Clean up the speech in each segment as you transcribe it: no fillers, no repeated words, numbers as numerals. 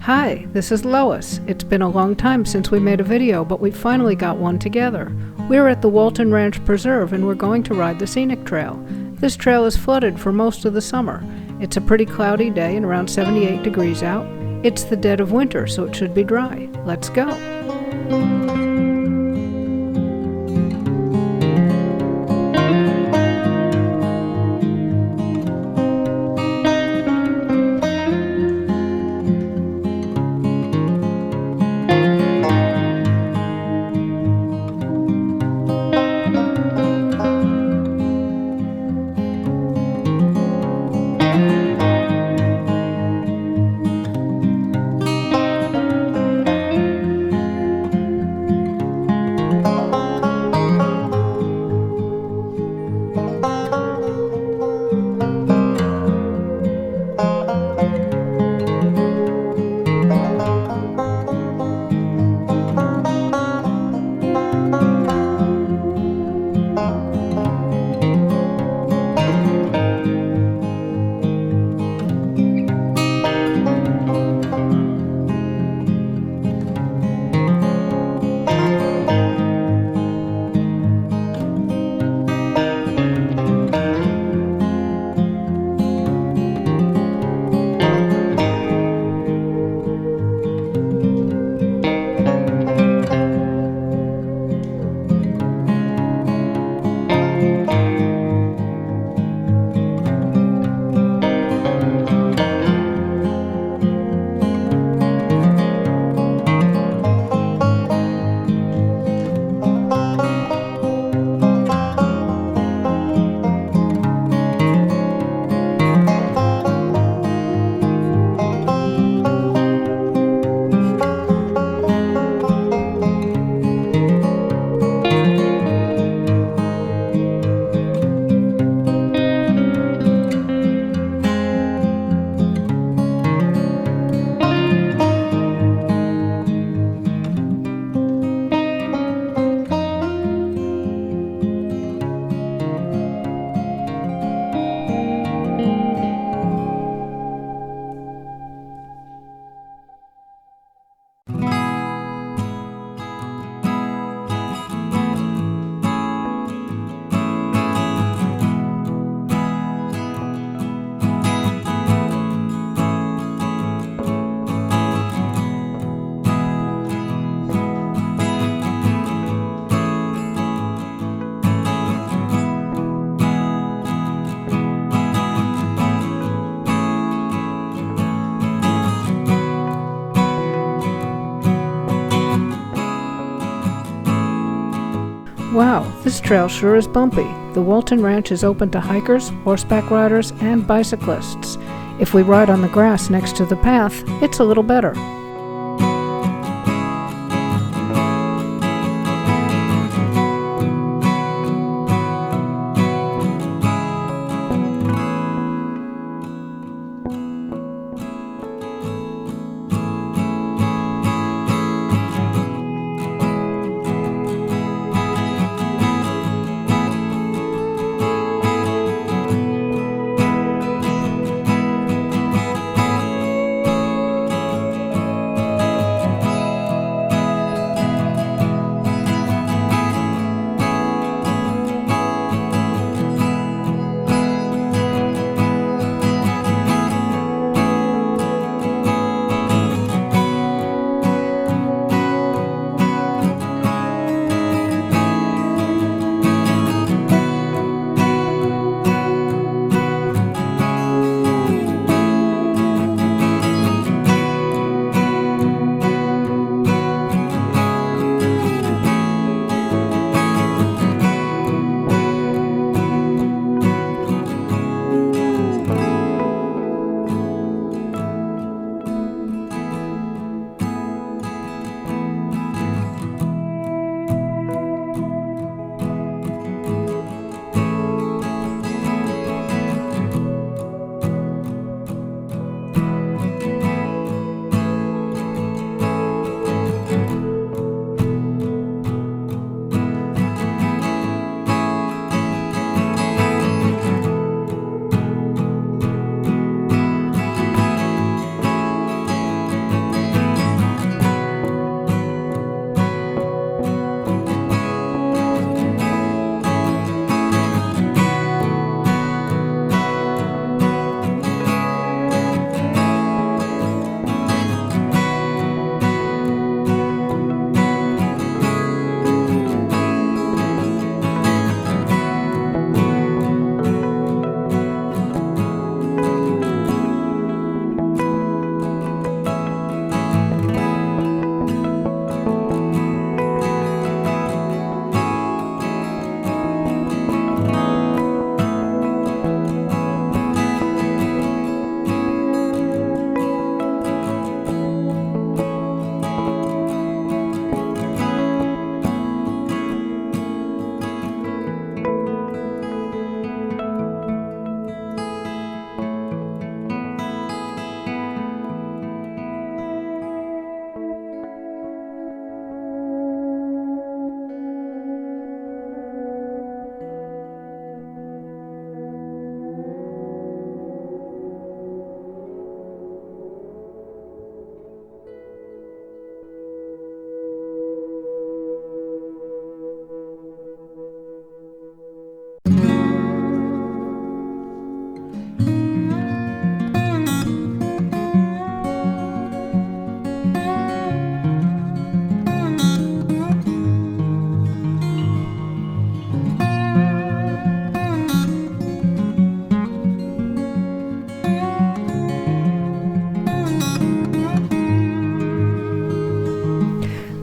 Hi, this is Lois. It's been a long time since we made a video, but we finally got one together. We're at the Walton Ranch Preserve and we're going to ride the scenic trail. This trail is flooded for most of the summer. It's a pretty cloudy day and around 78 degrees out. It's the dead of winter, so it should be dry. Let's go. Wow, this trail sure is bumpy. The Walton Ranch is open to hikers, horseback riders, and bicyclists. If we ride on the grass next to the path, it's a little better.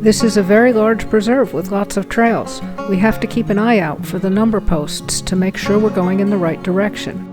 This is a very large preserve with lots of trails. We have to keep an eye out for the number posts to make sure we're going in the right direction.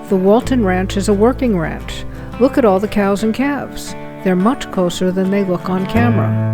The Walton Ranch is a working ranch. Look at all the cows and calves. They're much closer than they look on camera.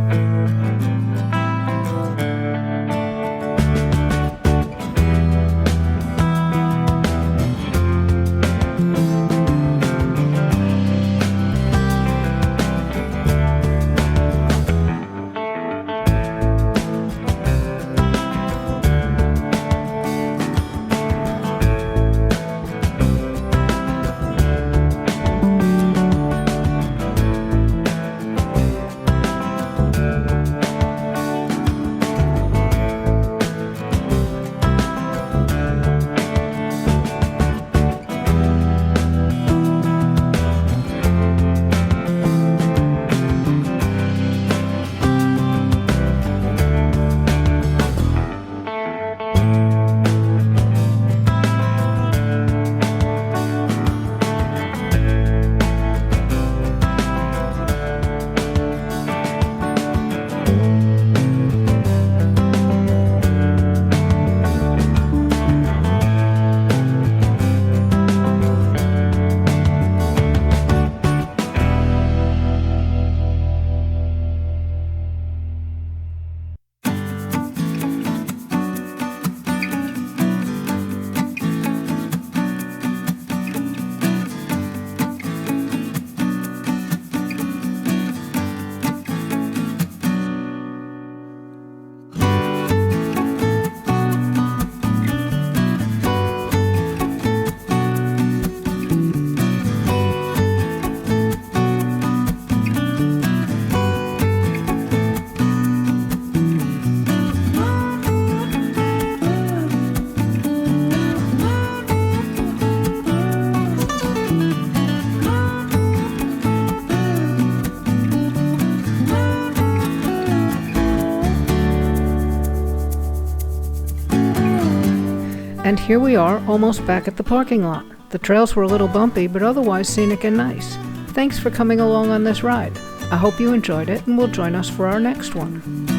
And here we are, almost back at the parking lot. The trails were a little bumpy, but otherwise scenic and nice. Thanks for coming along on this ride. I hope you enjoyed it and will join us for our next one.